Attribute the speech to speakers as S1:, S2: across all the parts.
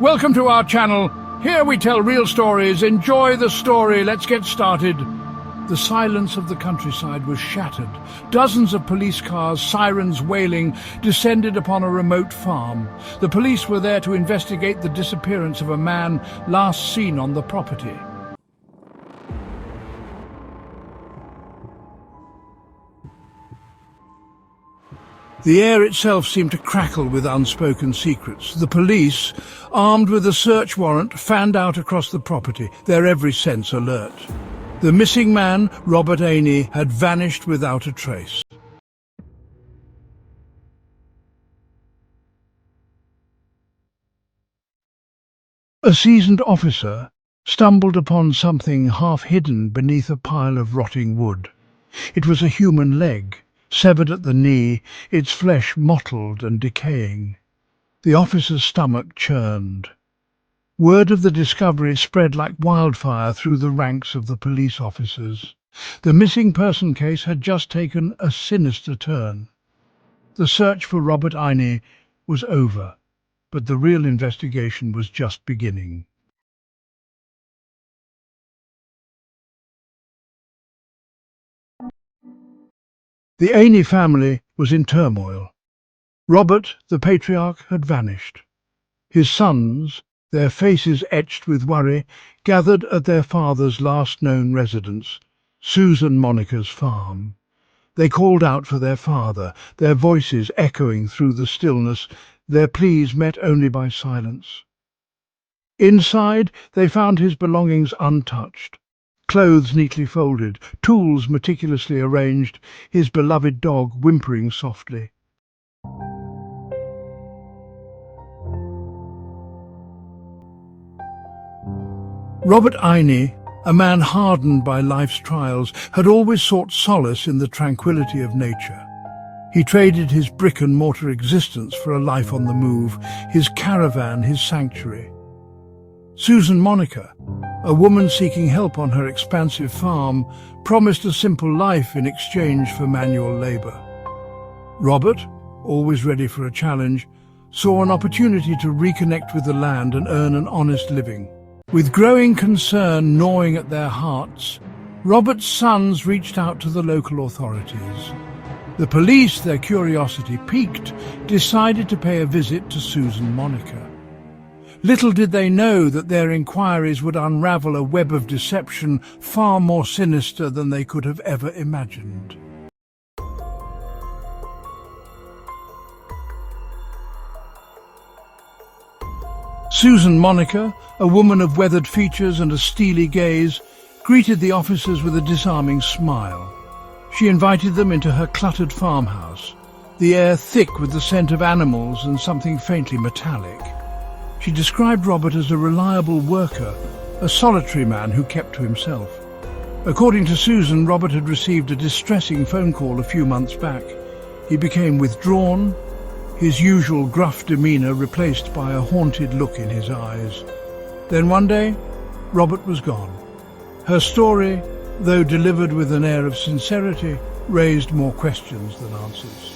S1: Welcome to our channel. Here we tell real stories. Enjoy the story. Let's get started. The silence of the countryside was shattered. Dozens of police cars, sirens wailing, descended upon a remote farm. The police were there to investigate the disappearance of a man last seen on the property. The air itself seemed to crackle with unspoken secrets. The police, armed with a search warrant, fanned out across the property, their every sense alert. The missing man, Robert Ainey, had vanished without a trace. A seasoned officer stumbled upon something half hidden beneath a pile of rotting wood. It was a human leg, severed at the knee, its flesh mottled and decaying. The officer's stomach churned. Word of the discovery spread like wildfire through the ranks of the police officers. The missing person case had just taken a sinister turn. The search for Robert Ainey was over, but the real investigation was just beginning. The Ainey family was in turmoil. Robert, the patriarch, had vanished. His sons, their faces etched with worry, gathered at their father's last known residence, Susan Monica's farm. They called out for their father, their voices echoing through the stillness, their pleas met only by silence. Inside, they found his belongings untouched. Clothes neatly folded, tools meticulously arranged, his beloved dog whimpering softly. Robert Ainey, a man hardened by life's trials, had always sought solace in the tranquility of nature. He traded his brick-and-mortar existence for a life on the move, his caravan his sanctuary. Susan Monica, a woman seeking help on her expansive farm, promised a simple life in exchange for manual labor. Robert, always ready for a challenge, saw an opportunity to reconnect with the land and earn an honest living. With growing concern gnawing at their hearts, Robert's sons reached out to the local authorities. The police, their curiosity piqued, decided to pay a visit to Susan Monica. Little did they know that their inquiries would unravel a web of deception far more sinister than they could have ever imagined. Susan Monica, a woman of weathered features and a steely gaze, greeted the officers with a disarming smile. She invited them into her cluttered farmhouse, the air thick with the scent of animals and something faintly metallic. She described Robert as a reliable worker, a solitary man who kept to himself. According to Susan, Robert had received a distressing phone call a few months back. He became withdrawn, his usual gruff demeanour replaced by a haunted look in his eyes. Then one day, Robert was gone. Her story, though delivered with an air of sincerity, raised more questions than answers.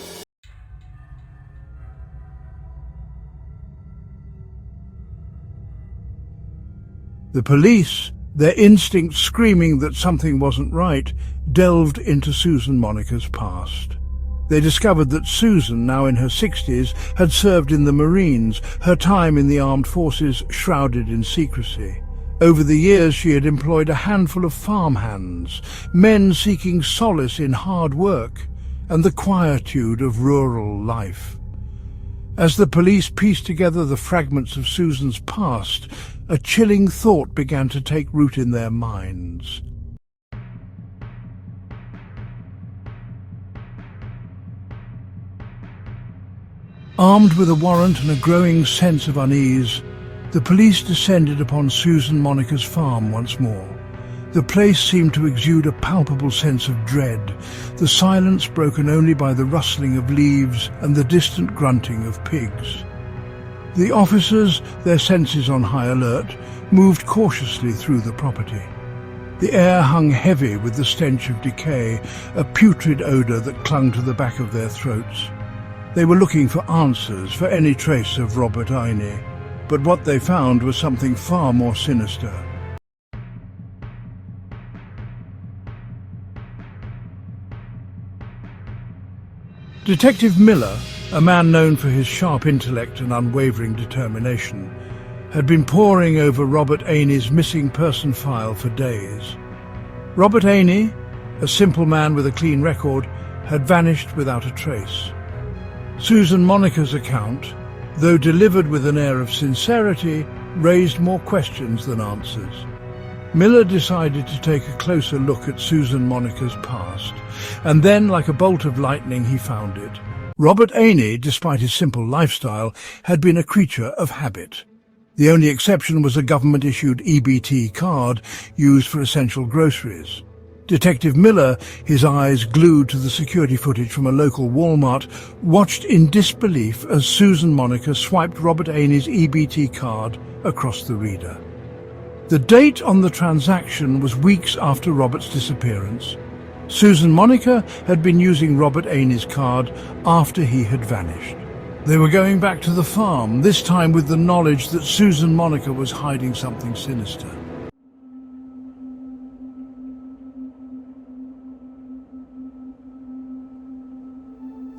S1: The police, their instincts screaming that something wasn't right, delved into Susan Monica's past. They discovered that Susan, now in her 60s, had served in the Marines, her time in the armed forces shrouded in secrecy. Over the years she had employed a handful of farmhands, men seeking solace in hard work and the quietude of rural life. As the police pieced together the fragments of Susan's past, a chilling thought began to take root in their minds. Armed with a warrant and a growing sense of unease, the police descended upon Susan Monica's farm once more. The place seemed to exude a palpable sense of dread, the silence broken only by the rustling of leaves and the distant grunting of pigs. The officers, their senses on high alert, moved cautiously through the property. The air hung heavy with the stench of decay, a putrid odour that clung to the back of their throats. They were looking for answers, for any trace of Robert Ainey. But what they found was something far more sinister. Detective Miller, a man known for his sharp intellect and unwavering determination, had been poring over Robert Ainey's missing person file for days. Robert Ainey, a simple man with a clean record, had vanished without a trace. Susan Monica's account, though delivered with an air of sincerity, raised more questions than answers. Miller decided to take a closer look at Susan Monica's past, and then, like a bolt of lightning, he found it. Robert Ainey, despite his simple lifestyle, had been a creature of habit. The only exception was a government-issued EBT card used for essential groceries. Detective Miller, his eyes glued to the security footage from a local Walmart, watched in disbelief as Susan Monica swiped Robert Ainey's EBT card across the reader. The date on the transaction was weeks after Robert's disappearance. Susan Monica had been using Robert Ainey's card after he had vanished. They were going back to the farm, this time with the knowledge that Susan Monica was hiding something sinister.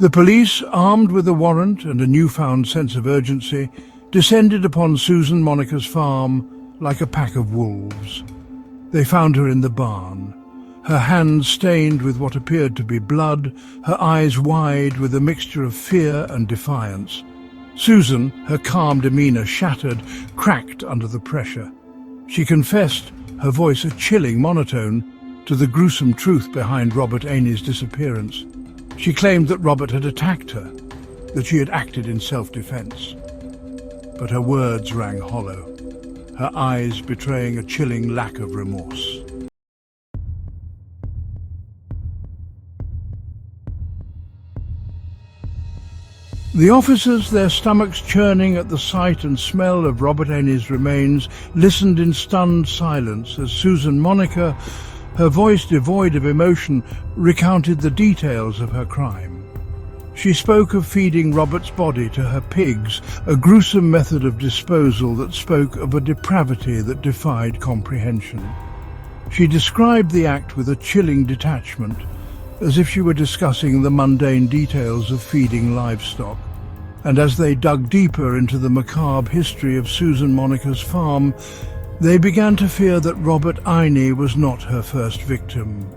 S1: The police, armed with a warrant and a newfound sense of urgency, descended upon Susan Monica's farm like a pack of wolves. They found her in the barn, her hands stained with what appeared to be blood, her eyes wide with a mixture of fear and defiance. Susan, her calm demeanour shattered, cracked under the pressure. She confessed, her voice a chilling monotone, to the gruesome truth behind Robert Ainey's disappearance. She claimed that Robert had attacked her, that she had acted in self-defence. But her words rang hollow, her eyes betraying a chilling lack of remorse. The officers, their stomachs churning at the sight and smell of Robert Ainey's remains, listened in stunned silence as Susan Monica, her voice devoid of emotion, recounted the details of her crime. She spoke of feeding Robert's body to her pigs, a gruesome method of disposal that spoke of a depravity that defied comprehension. She described the act with a chilling detachment, as if she were discussing the mundane details of feeding livestock. And as they dug deeper into the macabre history of Susan Monica's farm, they began to fear that Robert Ainey was not her first victim.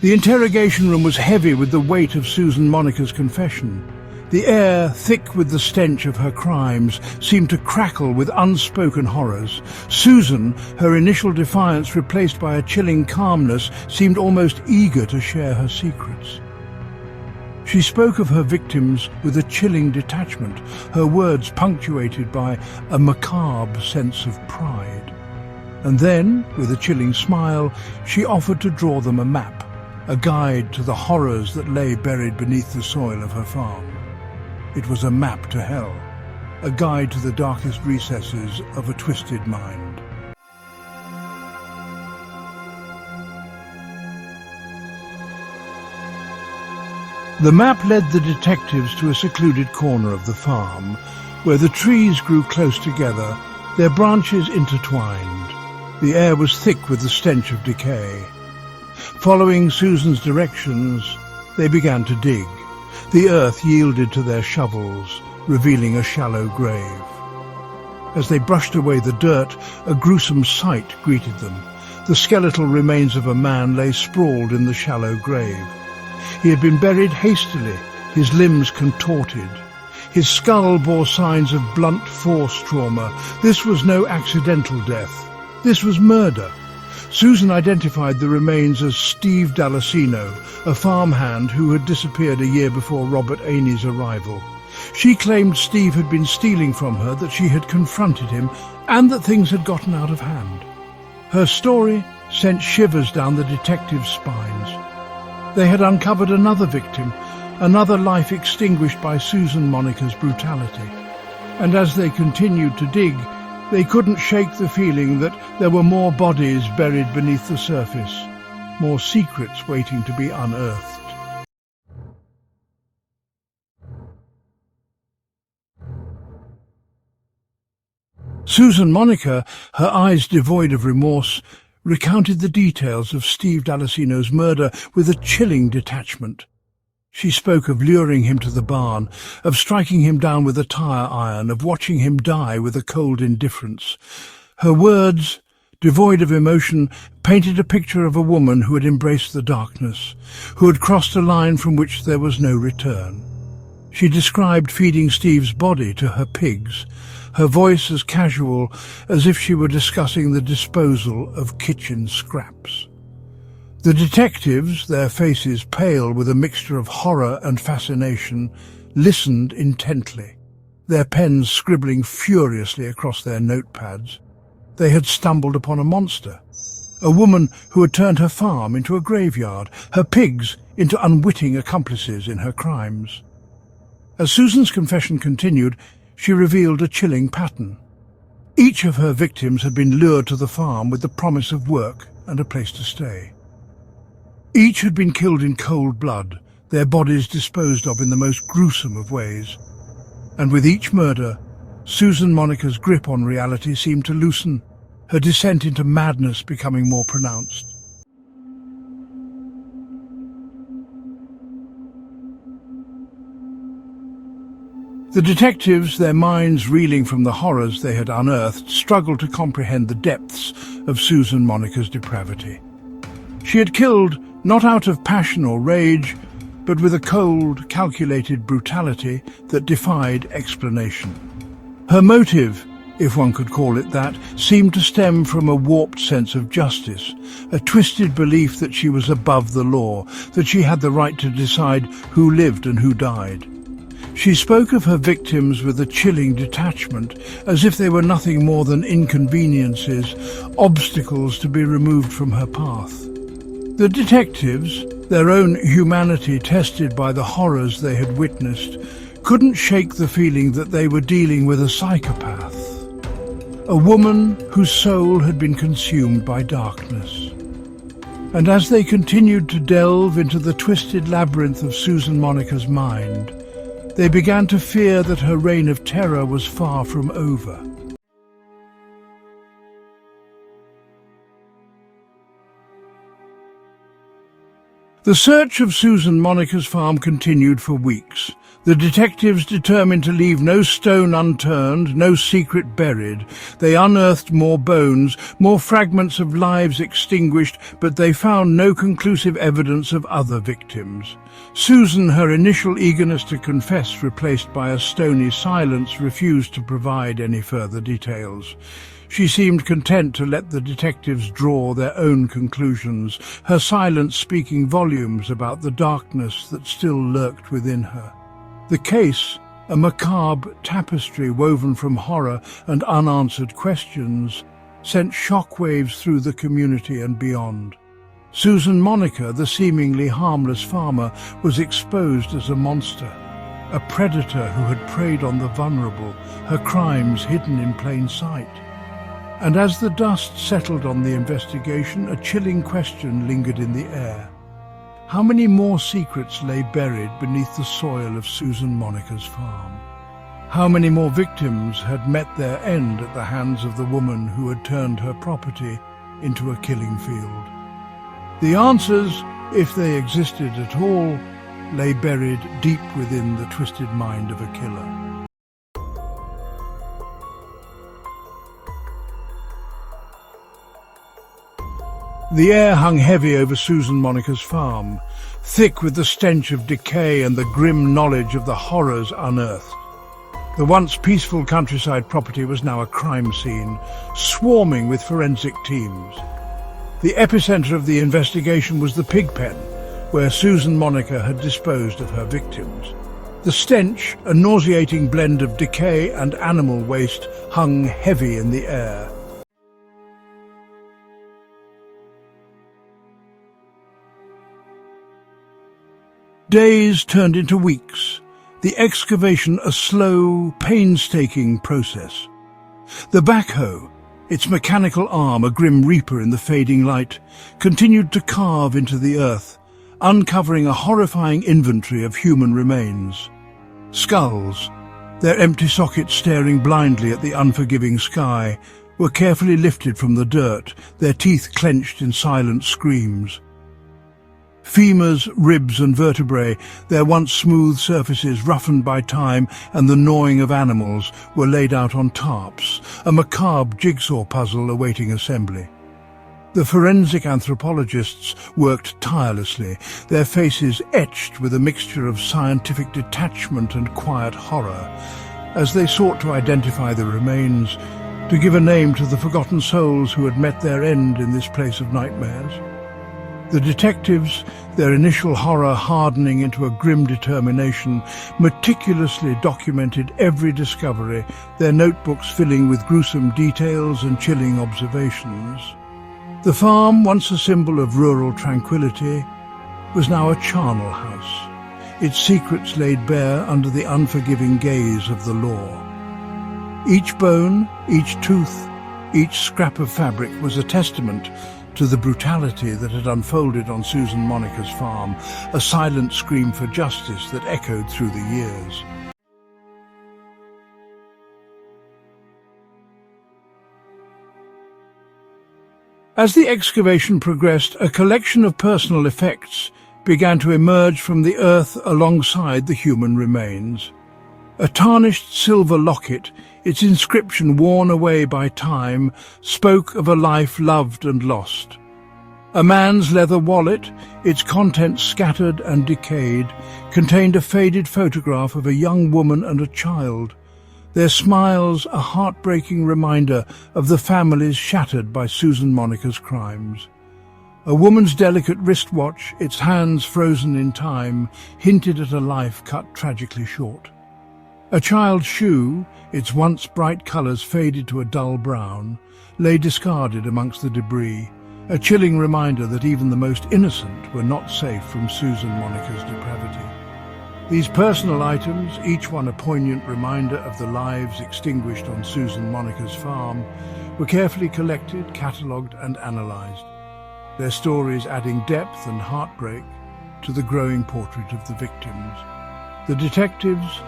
S1: The interrogation room was heavy with the weight of Susan Monica's confession. The air, thick with the stench of her crimes, seemed to crackle with unspoken horrors. Susan, her initial defiance replaced by a chilling calmness, seemed almost eager to share her secrets. She spoke of her victims with a chilling detachment, her words punctuated by a macabre sense of pride. And then, with a chilling smile, she offered to draw them a map, a guide to the horrors that lay buried beneath the soil of her farm. It was a map to hell, a guide to the darkest recesses of a twisted mind. The map led the detectives to a secluded corner of the farm, where the trees grew close together, their branches intertwined. The air was thick with the stench of decay. Following Susan's directions, they began to dig. The earth yielded to their shovels, revealing a shallow grave. As they brushed away the dirt, a gruesome sight greeted them. The skeletal remains of a man lay sprawled in the shallow grave. He had been buried hastily, his limbs contorted. His skull bore signs of blunt force trauma. This was no accidental death. This was murder. Susan identified the remains as Steve Dalasino, a farmhand who had disappeared a year before Robert Ainey's arrival. She claimed Steve had been stealing from her, that she had confronted him, and that things had gotten out of hand. Her story sent shivers down the detectives' spines. They had uncovered another victim, another life extinguished by Susan Monica's brutality. And as they continued to dig, they couldn't shake the feeling that there were more bodies buried beneath the surface, more secrets waiting to be unearthed. Susan Monica, her eyes devoid of remorse, recounted the details of Steve D'Alessino's murder with a chilling detachment. She spoke of luring him to the barn, of striking him down with a tire iron, of watching him die with a cold indifference. Her words, devoid of emotion, painted a picture of a woman who had embraced the darkness, who had crossed a line from which there was no return. She described feeding Steve's body to her pigs, her voice as casual as if she were discussing the disposal of kitchen scraps. The detectives, their faces pale with a mixture of horror and fascination, listened intently, their pens scribbling furiously across their notepads. They had stumbled upon a monster, a woman who had turned her farm into a graveyard, her pigs into unwitting accomplices in her crimes. As Susan's confession continued, she revealed a chilling pattern. Each of her victims had been lured to the farm with the promise of work and a place to stay. Each had been killed in cold blood, their bodies disposed of in the most gruesome of ways. And with each murder, Susan Monica's grip on reality seemed to loosen, her descent into madness becoming more pronounced. The detectives, their minds reeling from the horrors they had unearthed, struggled to comprehend the depths of Susan Monica's depravity. She had killed not out of passion or rage, but with a cold, calculated brutality that defied explanation. Her motive, if one could call it that, seemed to stem from a warped sense of justice, a twisted belief that she was above the law, that she had the right to decide who lived and who died. She spoke of her victims with a chilling detachment, as if they were nothing more than inconveniences, obstacles to be removed from her path. The detectives, their own humanity tested by the horrors they had witnessed, couldn't shake the feeling that they were dealing with a psychopath, a woman whose soul had been consumed by darkness. And as they continued to delve into the twisted labyrinth of Susan Monica's mind, they began to fear that her reign of terror was far from over. The search of Susan Monica's farm continued for weeks. The detectives, determined to leave no stone unturned, no secret buried. They unearthed more bones, more fragments of lives extinguished, but they found no conclusive evidence of other victims. Susan, her initial eagerness to confess replaced by a stony silence, refused to provide any further details. She seemed content to let the detectives draw their own conclusions, her silence speaking volumes about the darkness that still lurked within her. The case, a macabre tapestry woven from horror and unanswered questions, sent shockwaves through the community and beyond. Susan Monica, the seemingly harmless farmer, was exposed as a monster, a predator who had preyed on the vulnerable, her crimes hidden in plain sight. And as the dust settled on the investigation, a chilling question lingered in the air. How many more secrets lay buried beneath the soil of Susan Monica's farm? How many more victims had met their end at the hands of the woman who had turned her property into a killing field? The answers, if they existed at all, lay buried deep within the twisted mind of a killer. The air hung heavy over Susan Monica's farm, thick with the stench of decay and the grim knowledge of the horrors unearthed. The once peaceful countryside property was now a crime scene, swarming with forensic teams. The epicenter of the investigation was the pig pen, where Susan Monica had disposed of her victims. The stench, a nauseating blend of decay and animal waste, hung heavy in the air. Days turned into weeks, the excavation a slow, painstaking process. The backhoe, its mechanical arm a grim reaper in the fading light, continued to carve into the earth, uncovering a horrifying inventory of human remains. Skulls, Their empty sockets staring blindly at the unforgiving sky were carefully lifted from the dirt, their teeth clenched in silent screams. Femurs, ribs and vertebrae, their once smooth surfaces roughened by time and the gnawing of animals, were laid out on tarps, a macabre jigsaw puzzle awaiting assembly. The forensic anthropologists worked tirelessly, their faces etched with a mixture of scientific detachment and quiet horror, as they sought to identify the remains, to give a name to the forgotten souls who had met their end in this place of nightmares. The detectives, their initial horror hardening into a grim determination, meticulously documented every discovery, their notebooks filling with gruesome details and chilling observations. The farm, once a symbol of rural tranquility, was now a charnel house, its secrets laid bare under the unforgiving gaze of the law. Each bone, each tooth, each scrap of fabric was a testament to the brutality that had unfolded on Susan Monica's farm, a silent scream for justice that echoed through the years. As the excavation progressed, a collection of personal effects began to emerge from the earth alongside the human remains. A tarnished silver locket, its inscription worn away by time, spoke of a life loved and lost. A man's leather wallet, its contents scattered and decayed, contained a faded photograph of a young woman and a child, their smiles a heartbreaking reminder of the families shattered by Susan Monica's crimes. A woman's delicate wristwatch, its hands frozen in time, hinted at a life cut tragically short. A child's shoe, its once bright colours faded to a dull brown, lay discarded amongst the debris, a chilling reminder that even the most innocent were not safe from Susan Monica's depravity. These personal items, each one a poignant reminder of the lives extinguished on Susan Monica's farm, were carefully collected, catalogued and analysed, their stories adding depth and heartbreak to the growing portrait of the victims. The detectives,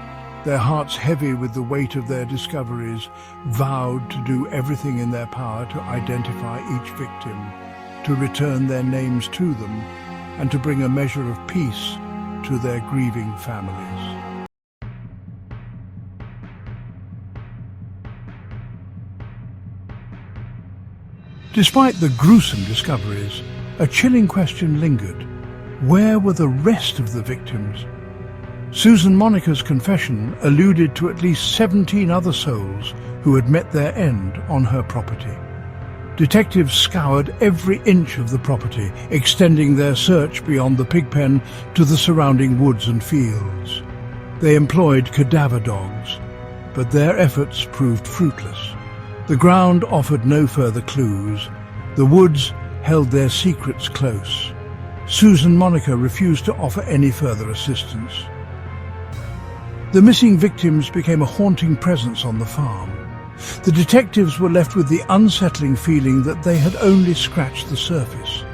S1: their hearts heavy with the weight of their discoveries, vowed to do everything in their power to identify each victim, to return their names to them, and to bring a measure of peace to their grieving families. Despite the gruesome discoveries, a chilling question lingered. Where were the rest of the victims? Susan Monica's confession alluded to at least 17 other souls who had met their end on her property. Detectives scoured every inch of the property, extending their search beyond the pigpen to the surrounding woods and fields. They employed cadaver dogs, but their efforts proved fruitless. The ground offered no further clues. The woods held their secrets close. Susan Monica refused to offer any further assistance. The missing victims became a haunting presence on the farm. The detectives were left with the unsettling feeling that they had only scratched the surface.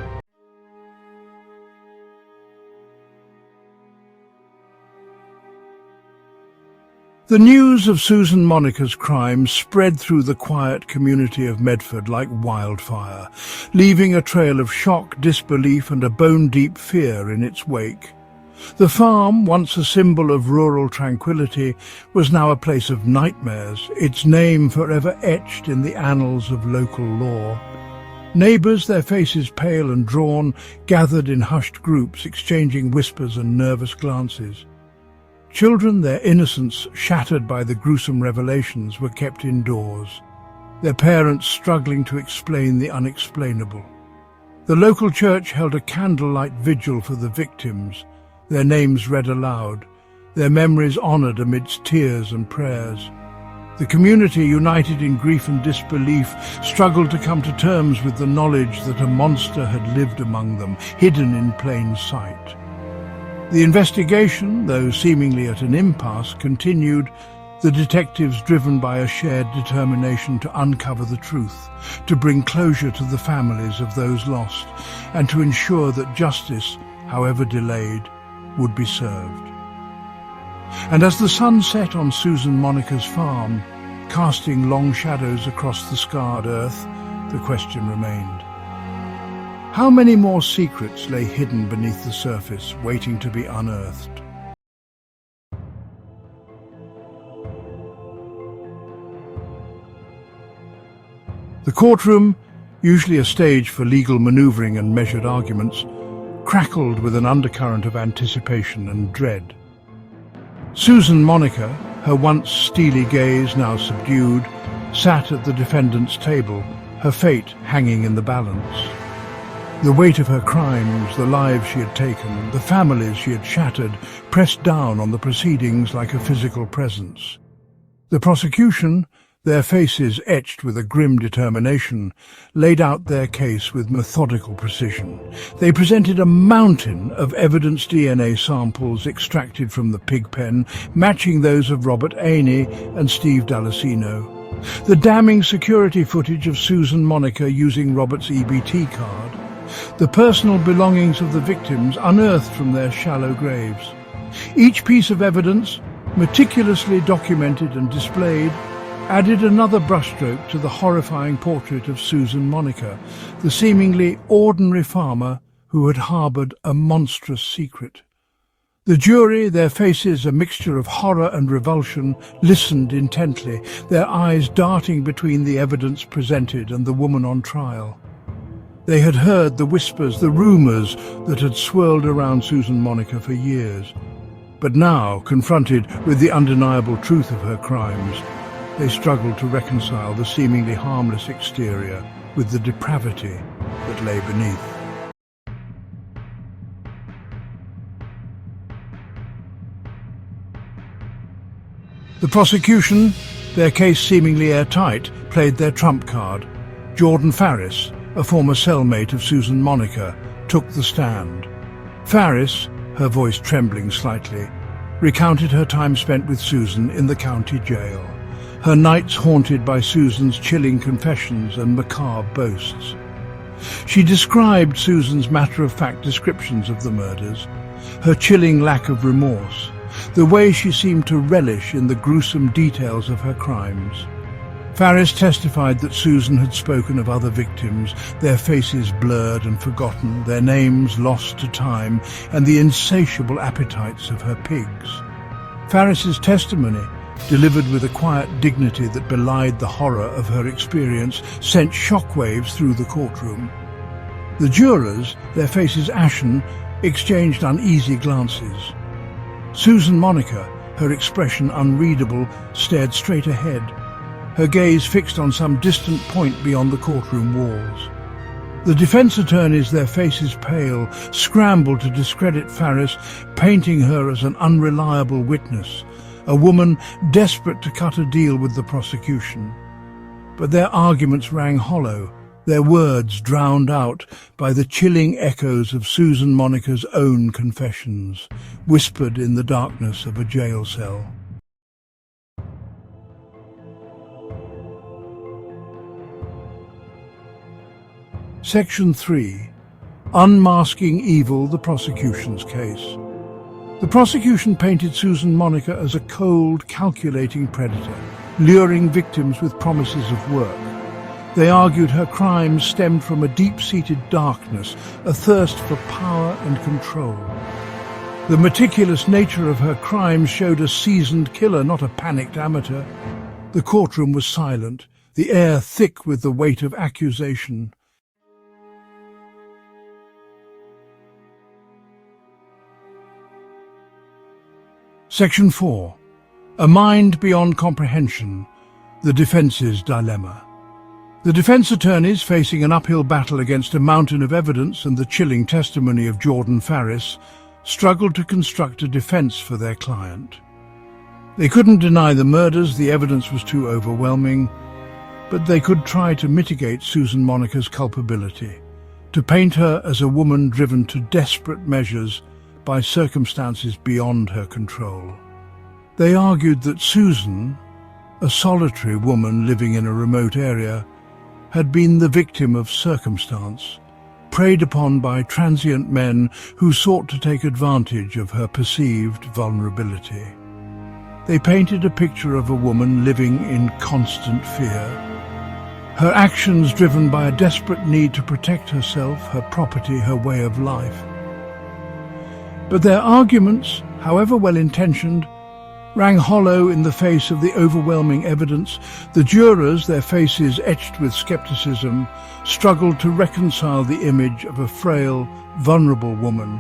S1: The news of Susan Monica's crime spread through the quiet community of Medford like wildfire, leaving a trail of shock, disbelief and a bone-deep fear in its wake. The farm, once a symbol of rural tranquility, was now a place of nightmares, its name forever etched in the annals of local law. Neighbours, their faces pale and drawn, gathered in hushed groups, exchanging whispers and nervous glances. Children, their innocence shattered by the gruesome revelations, were kept indoors, their parents struggling to explain the unexplainable. The local church held a candlelight vigil for the victims, their names read aloud, their memories honoured amidst tears and prayers. The community, united in grief and disbelief, struggled to come to terms with the knowledge that a monster had lived among them, hidden in plain sight. The investigation, though seemingly at an impasse, continued, the detectives driven by a shared determination to uncover the truth, to bring closure to the families of those lost, and to ensure that justice, however delayed, would be served. And as the sun set on Susan Monica's farm, casting long shadows across the scarred earth, the question remained. How many more secrets lay hidden beneath the surface, waiting to be unearthed? The courtroom, usually a stage for legal maneuvering and measured arguments, crackled with an undercurrent of anticipation and dread. Susan Monica, her once steely gaze now subdued, sat at the defendant's table, her fate hanging in the balance. The weight of her crimes, the lives she had taken, the families she had shattered, pressed down on the proceedings like a physical presence. The prosecution, their faces etched with a grim determination, laid out their case with methodical precision. They presented a mountain of evidence DNA samples extracted from the pig pen, matching those of Robert Ainey and Steve Dalasino. The damning security footage of Susan Monica using Robert's EBT card. The personal belongings of the victims unearthed from their shallow graves. Each piece of evidence, meticulously documented and displayed, added another brushstroke to the horrifying portrait of Susan Monica, the seemingly ordinary farmer who had harboured a monstrous secret. The jury, their faces a mixture of horror and revulsion, listened intently, their eyes darting between the evidence presented and the woman on trial. They had heard the whispers, the rumours that had swirled around Susan Monica for years. But now, confronted with the undeniable truth of her crimes, they struggled to reconcile the seemingly harmless exterior with the depravity that lay beneath. The prosecution, their case seemingly airtight, played their trump card. Jordan Farris, a former cellmate of Susan Monica, took the stand. Farris, her voice trembling slightly, recounted her time spent with Susan in the county jail, her nights haunted by Susan's chilling confessions and macabre boasts. She described Susan's matter-of-fact descriptions of the murders, her chilling lack of remorse, the way she seemed to relish in the gruesome details of her crimes. Farris testified that Susan had spoken of other victims, their faces blurred and forgotten, their names lost to time, and the insatiable appetites of her pigs. Farris's testimony, delivered with a quiet dignity that belied the horror of her experience, sent shockwaves through the courtroom. The jurors, their faces ashen, exchanged uneasy glances. Susan Monica, her expression unreadable, stared straight ahead, her gaze fixed on some distant point beyond the courtroom walls. The defense attorneys, their faces pale, scrambled to discredit Farris, painting her as an unreliable witness, a woman desperate to cut a deal with the prosecution. But their arguments rang hollow, their words drowned out by the chilling echoes of Susan Monica's own confessions, whispered in the darkness of a jail cell. Section 3. Unmasking Evil, the prosecution's case. The prosecution painted Susan Monica as a cold, calculating predator, luring victims with promises of work. They argued her crimes stemmed from a deep-seated darkness, a thirst for power and control. The meticulous nature of her crimes showed a seasoned killer, not a panicked amateur. The courtroom was silent, the air thick with the weight of accusation. Section 4. A Mind Beyond Comprehension, the Defence's Dilemma. The defense attorneys, facing an uphill battle against a mountain of evidence and the chilling testimony of Jordan Farris, struggled to construct a defense for their client. They couldn't deny the murders, the evidence was too overwhelming, but they could try to mitigate Susan Monica's culpability, to paint her as a woman driven to desperate measures by circumstances beyond her control. They argued that Susan, a solitary woman living in a remote area, had been the victim of circumstance, preyed upon by transient men who sought to take advantage of her perceived vulnerability. They painted a picture of a woman living in constant fear, her actions driven by a desperate need to protect herself, her property, her way of life. But their arguments, however well-intentioned, rang hollow in the face of the overwhelming evidence. The jurors, their faces etched with skepticism, struggled to reconcile the image of a frail, vulnerable woman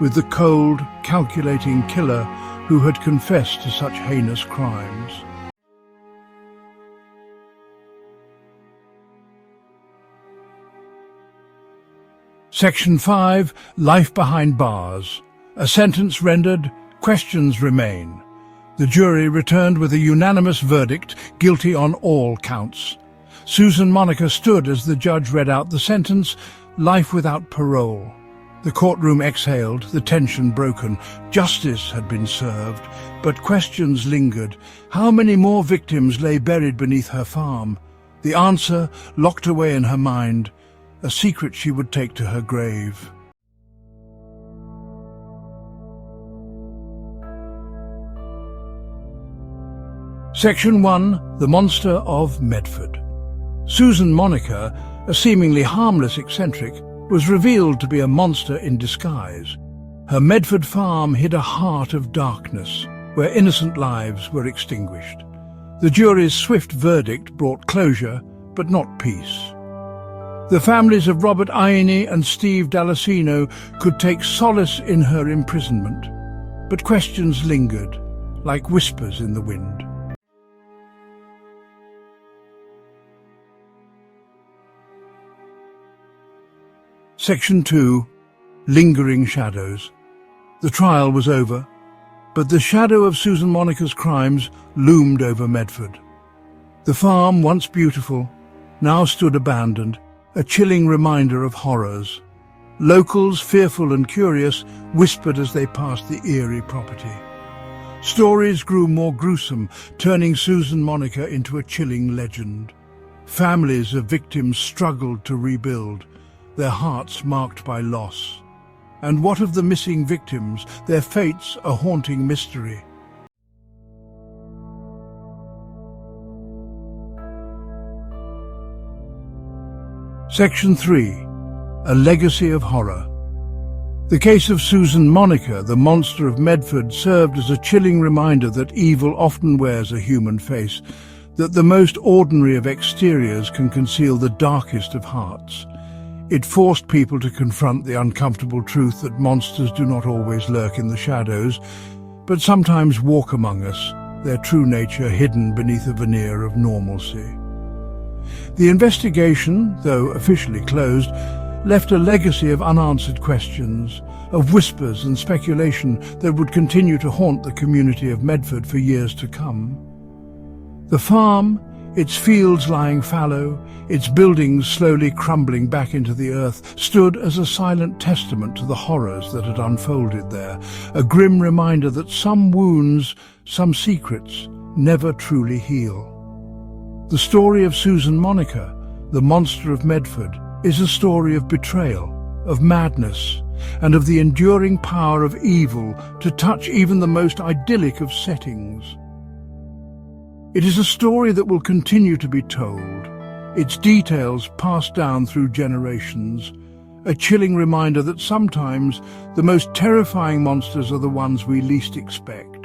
S1: with the cold, calculating killer who had confessed to such heinous crimes. Section 5. Life behind bars. A sentence rendered, questions remain. The jury returned with a unanimous verdict, guilty on all counts. Susan Monica stood as the judge read out the sentence, life without parole. The courtroom exhaled, the tension broken. Justice had been served, but questions lingered. How many more victims lay buried beneath her farm? The answer locked away in her mind, a secret she would take to her grave. Section 1. The Monster of Medford. Susan Monica, a seemingly harmless eccentric, was revealed to be a monster in disguise. Her Medford farm hid a heart of darkness, where innocent lives were extinguished. The jury's swift verdict brought closure, but not peace. The families of Robert Ione and Steve Dalasino could take solace in her imprisonment, but questions lingered, like whispers in the wind. Section 2. Lingering Shadows. The trial was over, but the shadow of Susan Monica's crimes loomed over Medford. The farm, once beautiful, now stood abandoned, a chilling reminder of horrors. Locals, fearful and curious, whispered as they passed the eerie property. Stories grew more gruesome, turning Susan Monica into a chilling legend. Families of victims struggled to rebuild, their hearts marked by loss. And what of the missing victims, their fates a haunting mystery? Section 3. A Legacy of Horror. The case of Susan Monica, the monster of Medford, served as a chilling reminder that evil often wears a human face, that the most ordinary of exteriors can conceal the darkest of hearts. It forced people to confront the uncomfortable truth that monsters do not always lurk in the shadows, but sometimes walk among us, their true nature hidden beneath a veneer of normalcy. The investigation, though officially closed, left a legacy of unanswered questions, of whispers and speculation that would continue to haunt the community of Medford for years to come. The farm, its fields lying fallow, its buildings slowly crumbling back into the earth, stood as a silent testament to the horrors that had unfolded there, a grim reminder that some wounds, some secrets, never truly heal. The story of Susan Monica, the monster of Medford, is a story of betrayal, of madness, and of the enduring power of evil to touch even the most idyllic of settings. It is a story that will continue to be told, its details passed down through generations, a chilling reminder that sometimes the most terrifying monsters are the ones we least expect.